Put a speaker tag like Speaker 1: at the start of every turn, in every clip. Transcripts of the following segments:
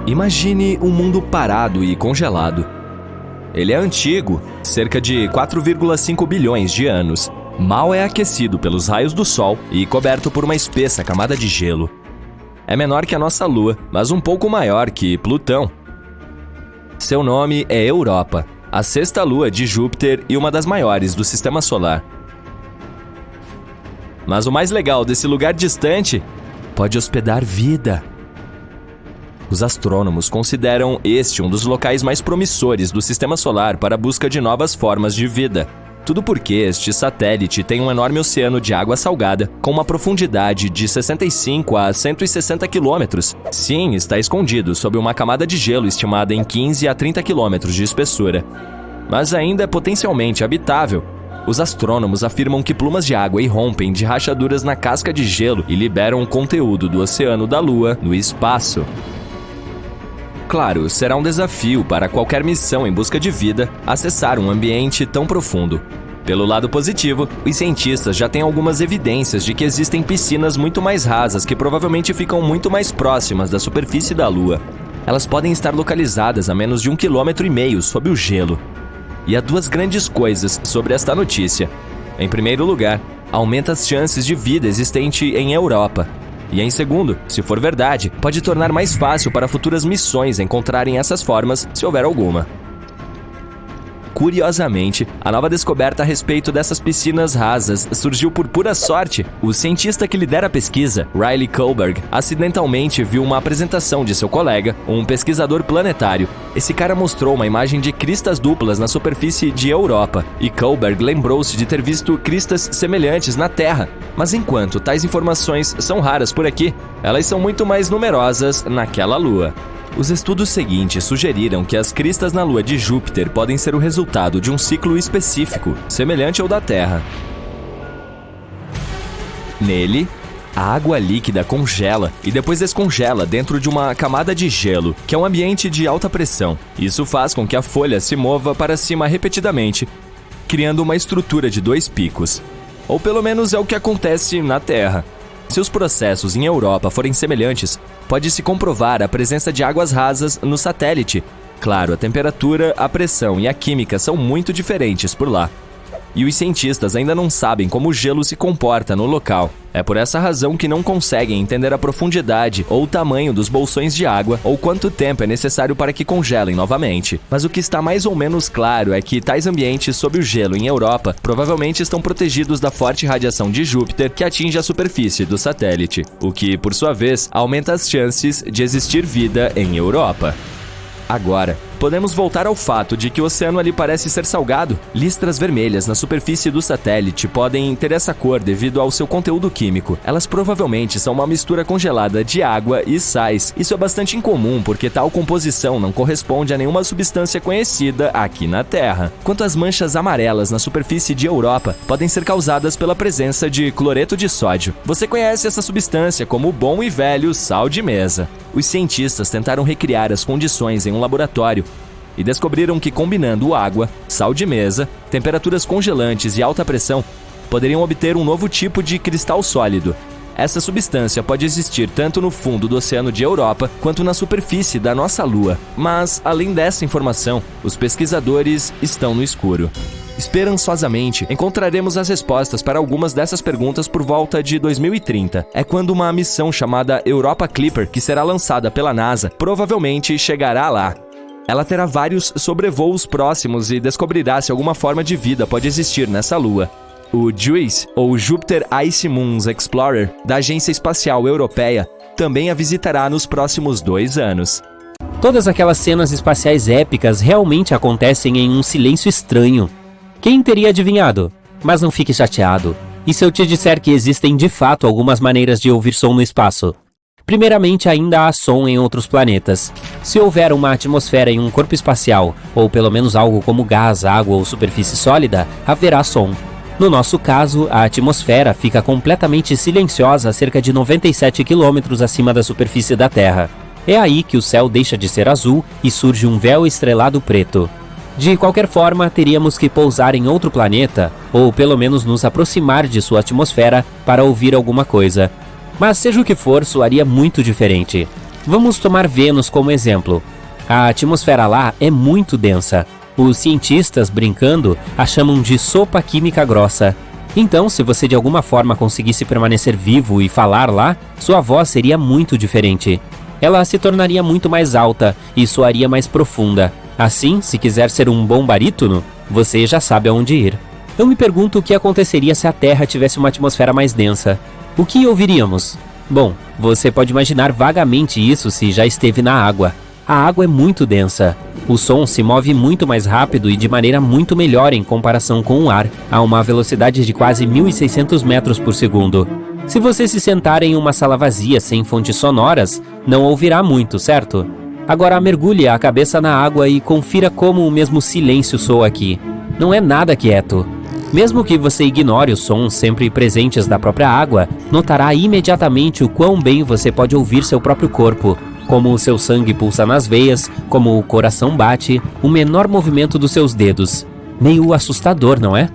Speaker 1: Imagine um mundo parado e congelado. Ele é antigo, cerca de 4,5 bilhões de anos. Mal é aquecido pelos raios do Sol e coberto por uma espessa camada de gelo. É menor que a nossa Lua, mas um pouco maior que Plutão. Seu nome é Europa, a sexta lua de Júpiter e uma das maiores do Sistema Solar. Mas o mais legal desse lugar distante pode hospedar vida. Os astrônomos consideram este um dos locais mais promissores do Sistema Solar para a busca de novas formas de vida. Tudo porque este satélite tem um enorme oceano de água salgada com uma profundidade de 65 a 160 quilômetros. Sim, está escondido sob uma camada de gelo estimada em 15 a 30 quilômetros de espessura. Mas ainda é potencialmente habitável. Os astrônomos afirmam que plumas de água irrompem de rachaduras na casca de gelo e liberam o conteúdo do oceano da Lua no espaço. Claro, será um desafio para qualquer missão em busca de vida acessar um ambiente tão profundo. Pelo lado positivo, os cientistas já têm algumas evidências de que existem piscinas muito mais rasas que provavelmente ficam muito mais próximas da superfície da Lua. Elas podem estar localizadas a menos de 1,5 km sob o gelo. E há duas grandes coisas sobre esta notícia. Em primeiro lugar, aumenta as chances de vida existente em Europa. E em segundo, se for verdade, pode tornar mais fácil para futuras missões encontrarem essas formas, se houver alguma. Curiosamente, a nova descoberta a respeito dessas piscinas rasas surgiu por pura sorte. O cientista que lidera a pesquisa, Riley Kohlberg, acidentalmente viu uma apresentação de seu colega, um pesquisador planetário. Esse cara mostrou uma imagem de cristas duplas na superfície de Europa, e Kohlberg lembrou-se de ter visto cristas semelhantes na Terra. Mas enquanto tais informações são raras por aqui, elas são muito mais numerosas naquela lua. Os estudos seguintes sugeriram que as cristas na lua de Júpiter podem ser o resultado de um ciclo específico, semelhante ao da Terra. Nele, a água líquida congela e depois descongela dentro de uma camada de gelo, que é um ambiente de alta pressão. Isso faz com que a folha se mova para cima repetidamente, criando uma estrutura de dois picos. Ou pelo menos é o que acontece na Terra. Se os processos em Europa forem semelhantes, pode-se comprovar a presença de águas rasas no satélite. Claro, a temperatura, a pressão e a química são muito diferentes por lá. E os cientistas ainda não sabem como o gelo se comporta no local. É por essa razão que não conseguem entender a profundidade ou o tamanho dos bolsões de água ou quanto tempo é necessário para que congelem novamente. Mas o que está mais ou menos claro é que tais ambientes sob o gelo em Europa provavelmente estão protegidos da forte radiação de Júpiter que atinge a superfície do satélite, o que, por sua vez, aumenta as chances de existir vida em Europa. Agora, podemos voltar ao fato de que o oceano ali parece ser salgado. Listras vermelhas na superfície do satélite podem ter essa cor devido ao seu conteúdo químico. Elas provavelmente são uma mistura congelada de água e sais. Isso é bastante incomum porque tal composição não corresponde a nenhuma substância conhecida aqui na Terra. Quanto às manchas amarelas na superfície de Europa, podem ser causadas pela presença de cloreto de sódio. Você conhece essa substância como o bom e velho sal de mesa. Os cientistas tentaram recriar as condições em um laboratório e descobriram que combinando água, sal de mesa, temperaturas congelantes e alta pressão, poderiam obter um novo tipo de cristal sólido. Essa substância pode existir tanto no fundo do oceano de Europa quanto na superfície da nossa Lua. Mas, além dessa informação, os pesquisadores estão no escuro. Esperançosamente, encontraremos as respostas para algumas dessas perguntas por volta de 2030. É quando uma missão chamada Europa Clipper, que será lançada pela NASA, provavelmente chegará lá. Ela terá vários sobrevoos próximos e descobrirá se alguma forma de vida pode existir nessa lua. O JUICE, ou Jupiter Ice Moons Explorer, da Agência Espacial Europeia, também a visitará nos próximos 2 anos.
Speaker 2: Todas aquelas cenas espaciais épicas realmente acontecem em um silêncio estranho. Quem teria adivinhado? Mas não fique chateado. E se eu te disser que existem de fato algumas maneiras de ouvir som no espaço? Primeiramente, ainda há som em outros planetas. Se houver uma atmosfera em um corpo espacial, ou pelo menos algo como gás, água ou superfície sólida, haverá som. No nosso caso, a atmosfera fica completamente silenciosa a cerca de 97 km acima da superfície da Terra. É aí que o céu deixa de ser azul e surge um véu estrelado preto. De qualquer forma, teríamos que pousar em outro planeta, ou pelo menos nos aproximar de sua atmosfera para ouvir alguma coisa. Mas seja o que for, soaria muito diferente. Vamos tomar Vênus como exemplo. A atmosfera lá é muito densa. Os cientistas, brincando, a chamam de sopa química grossa. Então, se você de alguma forma conseguisse permanecer vivo e falar lá, sua voz seria muito diferente. Ela se tornaria muito mais alta e soaria mais profunda. Assim, se quiser ser um bom barítono, você já sabe aonde ir. Eu me pergunto o que aconteceria se a Terra tivesse uma atmosfera mais densa. O que ouviríamos? Bom, você pode imaginar vagamente isso se já esteve na água. A água é muito densa. O som se move muito mais rápido e de maneira muito melhor em comparação com o ar, a uma velocidade de quase 1.600 metros por segundo. Se você se sentar em uma sala vazia sem fontes sonoras, não ouvirá muito, certo? Agora mergulhe a cabeça na água e confira como o mesmo silêncio soa aqui. Não é nada quieto. Mesmo que você ignore os sons sempre presentes da própria água, notará imediatamente o quão bem você pode ouvir seu próprio corpo, como o seu sangue pulsa nas veias, como o coração bate, o menor movimento dos seus dedos. Meio assustador, não é?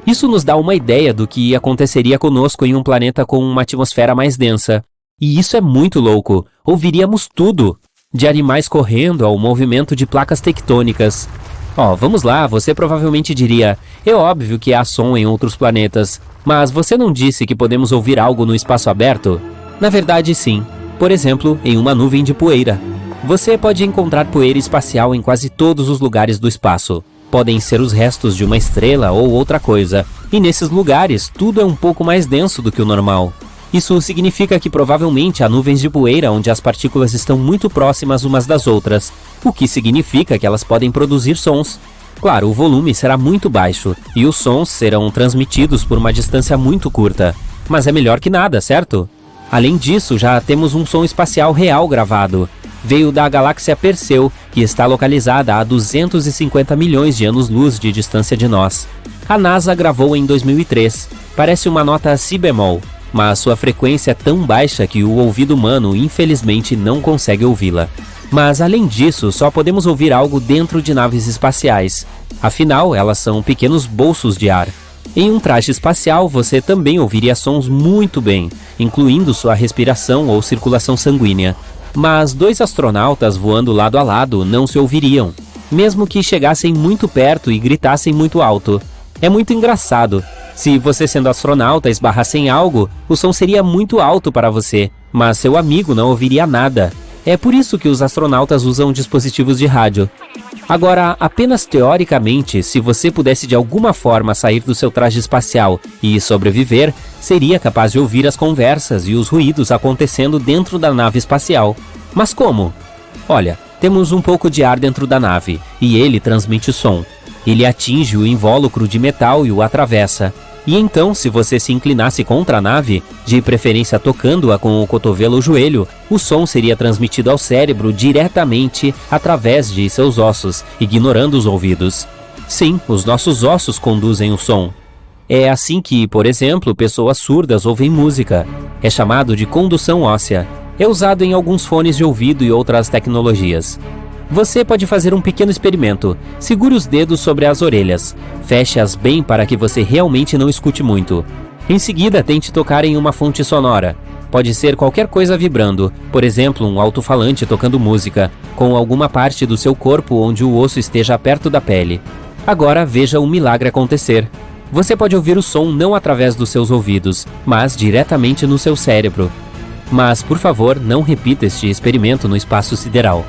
Speaker 2: Isso nos dá uma ideia do que aconteceria conosco em um planeta com uma atmosfera mais densa. E isso é muito louco. Ouviríamos tudo, de animais correndo ao movimento de placas tectônicas. Vamos lá, você provavelmente diria, é óbvio que há som em outros planetas, mas você não disse que podemos ouvir algo no espaço aberto? Na verdade, sim. Por exemplo, em uma nuvem de poeira. Você pode encontrar poeira espacial em quase todos os lugares do espaço. Podem ser os restos de uma estrela ou outra coisa. E nesses lugares, tudo é um pouco mais denso do que o normal. Isso significa que provavelmente há nuvens de poeira onde as partículas estão muito próximas umas das outras, o que significa que elas podem produzir sons. Claro, o volume será muito baixo e os sons serão transmitidos por uma distância muito curta. Mas é melhor que nada, certo? Além disso, já temos um som espacial real gravado. Veio da galáxia Perseu, que está localizada a 250 milhões de anos-luz de distância de nós. A NASA gravou em 2003. Parece uma nota si bemol, mas sua frequência é tão baixa que o ouvido humano, infelizmente, não consegue ouvi-la. Mas, além disso, só podemos ouvir algo dentro de naves espaciais. Afinal, elas são pequenos bolsos de ar. Em um traje espacial, você também ouviria sons muito bem, incluindo sua respiração ou circulação sanguínea. Mas 2 astronautas voando lado a lado não se ouviriam, mesmo que chegassem muito perto e gritassem muito alto. É muito engraçado. Se você, sendo astronauta, esbarrasse em algo, o som seria muito alto para você, mas seu amigo não ouviria nada. É por isso que os astronautas usam dispositivos de rádio. Agora, apenas teoricamente, se você pudesse de alguma forma sair do seu traje espacial e sobreviver, seria capaz de ouvir as conversas e os ruídos acontecendo dentro da nave espacial. Mas como? Olha, temos um pouco de ar dentro da nave, e ele transmite som. Ele atinge o invólucro de metal e o atravessa. E então, se você se inclinasse contra a nave, de preferência tocando-a com o cotovelo ou joelho, o som seria transmitido ao cérebro diretamente através de seus ossos, ignorando os ouvidos. Sim, os nossos ossos conduzem o som. É assim que, por exemplo, pessoas surdas ouvem música. É chamado de condução óssea. É usado em alguns fones de ouvido e outras tecnologias. Você pode fazer um pequeno experimento. Segure os dedos sobre as orelhas. Feche-as bem para que você realmente não escute muito. Em seguida, tente tocar em uma fonte sonora. Pode ser qualquer coisa vibrando, por exemplo, um alto-falante tocando música, com alguma parte do seu corpo onde o osso esteja perto da pele. Agora veja o milagre acontecer. Você pode ouvir o som não através dos seus ouvidos, mas diretamente no seu cérebro. Mas, por favor, não repita este experimento no espaço sideral.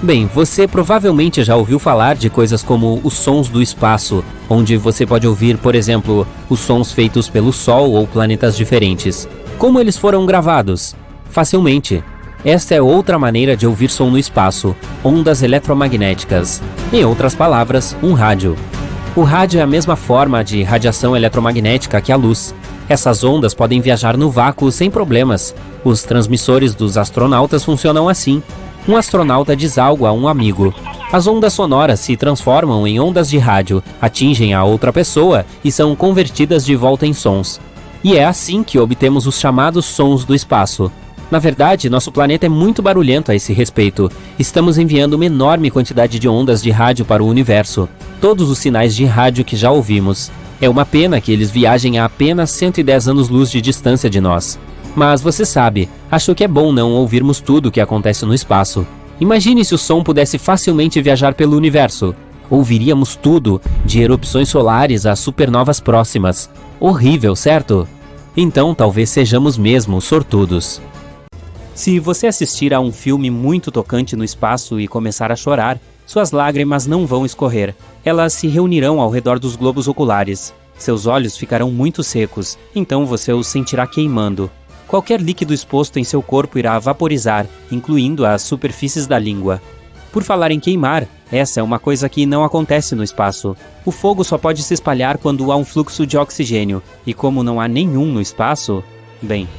Speaker 2: Bem, você provavelmente já ouviu falar de coisas como os sons do espaço, onde você pode ouvir, por exemplo, os sons feitos pelo Sol ou planetas diferentes. Como eles foram gravados? Facilmente. Esta é outra maneira de ouvir som no espaço, ondas eletromagnéticas. Em outras palavras, um rádio. O rádio é a mesma forma de radiação eletromagnética que a luz. Essas ondas podem viajar no vácuo sem problemas. Os transmissores dos astronautas funcionam assim. Um astronauta diz algo a um amigo. As ondas sonoras se transformam em ondas de rádio, atingem a outra pessoa e são convertidas de volta em sons. E é assim que obtemos os chamados sons do espaço. Na verdade, nosso planeta é muito barulhento a esse respeito. Estamos enviando uma enorme quantidade de ondas de rádio para o universo. Todos os sinais de rádio que já ouvimos. É uma pena que eles viajem a apenas 110 anos-luz de distância de nós. Mas você sabe, Acho que é bom não ouvirmos tudo o que acontece no espaço. Imagine se o som pudesse facilmente viajar pelo universo. Ouviríamos tudo, de erupções solares a supernovas próximas. Horrível, certo? Então talvez sejamos mesmo sortudos. Se você assistir a um filme muito tocante no espaço e começar a chorar, suas lágrimas não vão escorrer. Elas se reunirão ao redor dos globos oculares. Seus olhos ficarão muito secos, então você os sentirá queimando. Qualquer líquido exposto em seu corpo irá vaporizar, incluindo as superfícies da língua. Por falar em queimar, essa é uma coisa que não acontece no espaço. O fogo só pode se espalhar quando há um fluxo de oxigênio, e como não há nenhum no espaço, bem,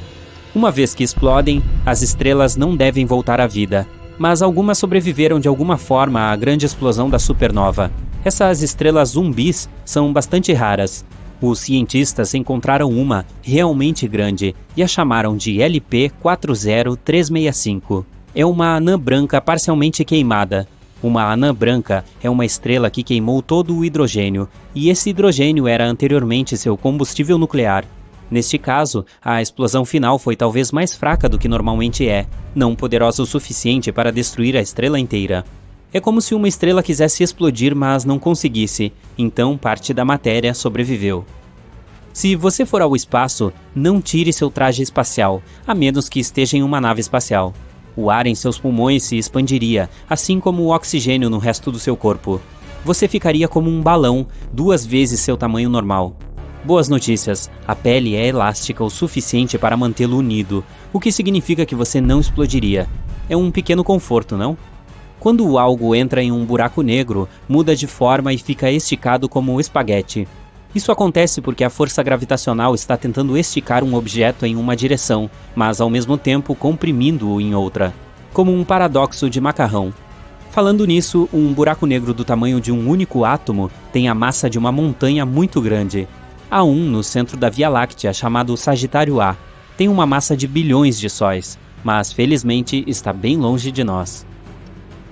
Speaker 2: uma vez que explodem, as estrelas não devem voltar à vida, mas algumas sobreviveram de alguma forma à grande explosão da supernova. Essas estrelas zumbis são bastante raras. Os cientistas encontraram uma realmente grande e a chamaram de LP40365. É uma anã branca parcialmente queimada. Uma anã branca é uma estrela que queimou todo o hidrogênio, e esse hidrogênio era anteriormente seu combustível nuclear. Neste caso, a explosão final foi talvez mais fraca do que normalmente é, não poderosa o suficiente para destruir a estrela inteira. É como se uma estrela quisesse explodir, mas não conseguisse, então parte da matéria sobreviveu. Se você for ao espaço, não tire seu traje espacial, a menos que esteja em uma nave espacial. O ar em seus pulmões se expandiria, assim como o oxigênio no resto do seu corpo. Você ficaria como um balão, 2 vezes seu tamanho normal. Boas notícias, a pele é elástica o suficiente para mantê-lo unido, o que significa que você não explodiria. É um pequeno conforto, não? Quando algo entra em um buraco negro, muda de forma e fica esticado como espaguete. Isso acontece porque a força gravitacional está tentando esticar um objeto em uma direção, mas ao mesmo tempo comprimindo-o em outra, como um paradoxo de macarrão. Falando nisso, um buraco negro do tamanho de um único átomo tem a massa de uma montanha muito grande. Há um no centro da Via Láctea chamado Sagitário A. Tem uma massa de bilhões de sóis, mas felizmente está bem longe de nós.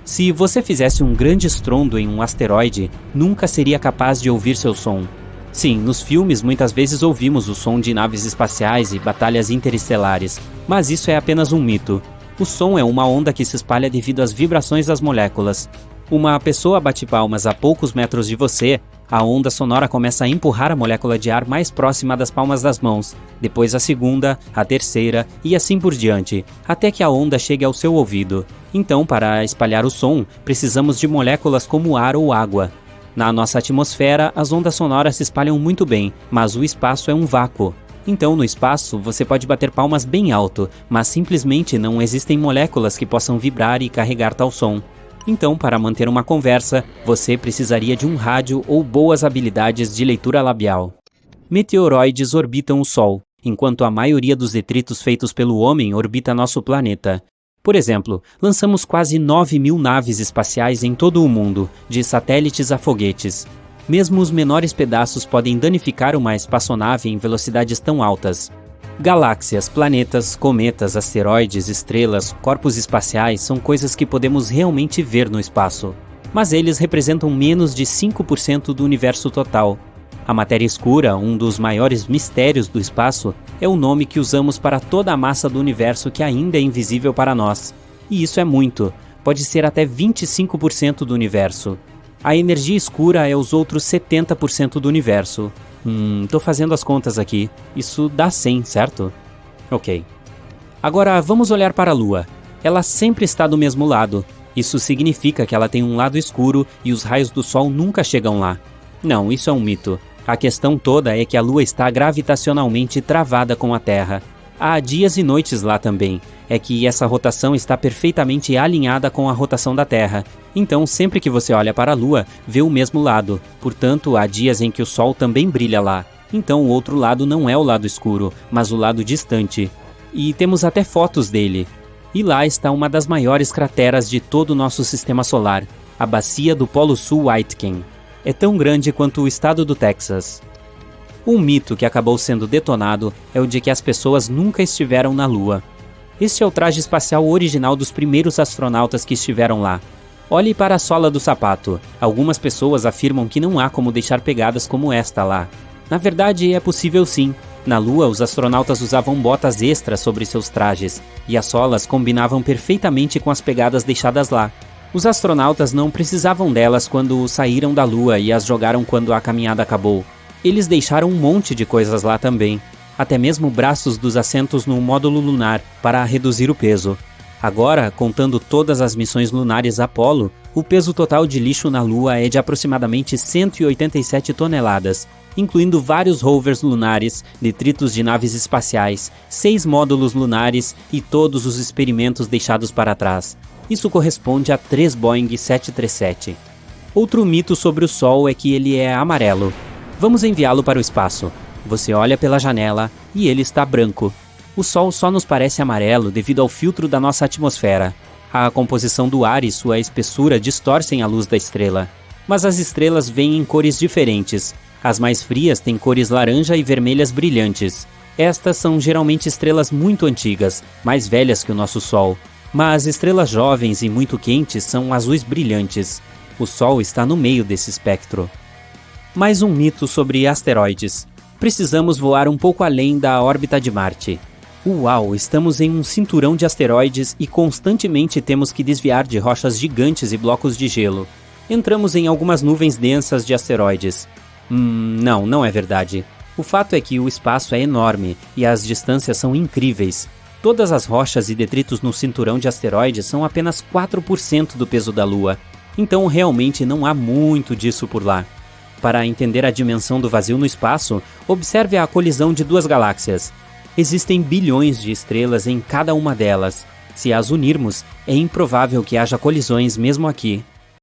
Speaker 2: Se você fizesse um grande estrondo em um asteroide, nunca seria capaz de ouvir seu som. Sim, nos filmes muitas vezes ouvimos o som de naves espaciais e batalhas interestelares, mas isso é apenas um mito. O som é uma onda que se espalha devido às vibrações das moléculas. Uma pessoa bate palmas a poucos metros de você, a onda sonora começa a empurrar a molécula de ar mais próxima das palmas das mãos, depois a segunda, a terceira e assim por diante, até que a onda chegue ao seu ouvido. Então, para espalhar o som, precisamos de moléculas como ar ou água. Na nossa atmosfera, as ondas sonoras se espalham muito bem, mas o espaço é um vácuo. Então, no espaço, você pode bater palmas bem alto, mas simplesmente não existem moléculas que possam vibrar e carregar tal som. Então, para manter uma conversa, você precisaria de um rádio ou boas habilidades de leitura labial. Meteoroides orbitam o Sol, enquanto a maioria dos detritos feitos pelo homem orbita nosso planeta. Por exemplo, lançamos quase 9.000 naves espaciais em todo o mundo, de satélites a foguetes. Mesmo os menores pedaços podem danificar uma espaçonave em velocidades tão altas. Galáxias, planetas, cometas, asteroides, estrelas, corpos espaciais são coisas que podemos realmente ver no espaço. Mas eles representam menos de 5% do universo total. A matéria escura, um dos maiores mistérios do espaço, é o nome que usamos para toda a massa do universo que ainda é invisível para nós. E isso é muito, pode ser até 25% do universo. A energia escura é os outros 70% do universo. Tô fazendo as contas aqui. Isso dá 100, certo? Ok. Agora vamos olhar para a Lua. Ela sempre está do mesmo lado. Isso significa que ela tem um lado escuro e os raios do Sol nunca chegam lá. Não, isso é um mito. A questão toda é que a Lua está gravitacionalmente travada com a Terra. Há dias e noites lá também. É que essa rotação está perfeitamente alinhada com a rotação da Terra. Então, sempre que você olha para a Lua, vê o mesmo lado. Portanto, há dias em que o Sol também brilha lá. Então, o outro lado não é o lado escuro, mas o lado distante. E temos até fotos dele. E lá está uma das maiores crateras de todo o nosso sistema solar, a Bacia do Polo Sul Aitken. É tão grande quanto o estado do Texas. Um mito que acabou sendo detonado é o de que as pessoas nunca estiveram na Lua. Este é o traje espacial original dos primeiros astronautas que estiveram lá. Olhe para a sola do sapato. Algumas pessoas afirmam que não há como deixar pegadas como esta lá. Na verdade, é possível sim. Na Lua, os astronautas usavam botas extras sobre seus trajes, e as solas combinavam perfeitamente com as pegadas deixadas lá. Os astronautas não precisavam delas quando saíram da Lua e as jogaram quando a caminhada acabou. Eles deixaram um monte de coisas lá também, até mesmo braços dos assentos no módulo lunar para reduzir o peso. Agora, contando todas as missões lunares Apollo, o peso total de lixo na Lua é de aproximadamente 187 toneladas, incluindo vários rovers lunares, detritos de naves espaciais, 6 módulos lunares e todos os experimentos deixados para trás. Isso corresponde a 3 Boeing 737. Outro mito sobre o Sol é que ele é amarelo. Vamos enviá-lo para o espaço. Você olha pela janela e ele está branco. O Sol só nos parece amarelo devido ao filtro da nossa atmosfera. A composição do ar e sua espessura distorcem a luz da estrela. Mas as estrelas vêm em cores diferentes. As mais frias têm cores laranja e vermelhas brilhantes. Estas são geralmente estrelas muito antigas, mais velhas que o nosso Sol. Mas estrelas jovens e muito quentes são azuis brilhantes. O Sol está no meio desse espectro. Mais um mito sobre asteroides. Precisamos voar um pouco além da órbita de Marte. Uau, estamos em um cinturão de asteroides e constantemente temos que desviar de rochas gigantes e blocos de gelo. Entramos em algumas nuvens densas de asteroides. Não é verdade. O fato é que o espaço é enorme e as distâncias são incríveis. Todas as rochas e detritos no cinturão de asteroides são apenas 4% do peso da Lua. Então realmente não há muito disso por lá. Para entender a dimensão do vazio no espaço, observe a colisão de duas galáxias. Existem bilhões de estrelas em cada uma delas. Se as unirmos, é improvável que haja colisões mesmo aqui.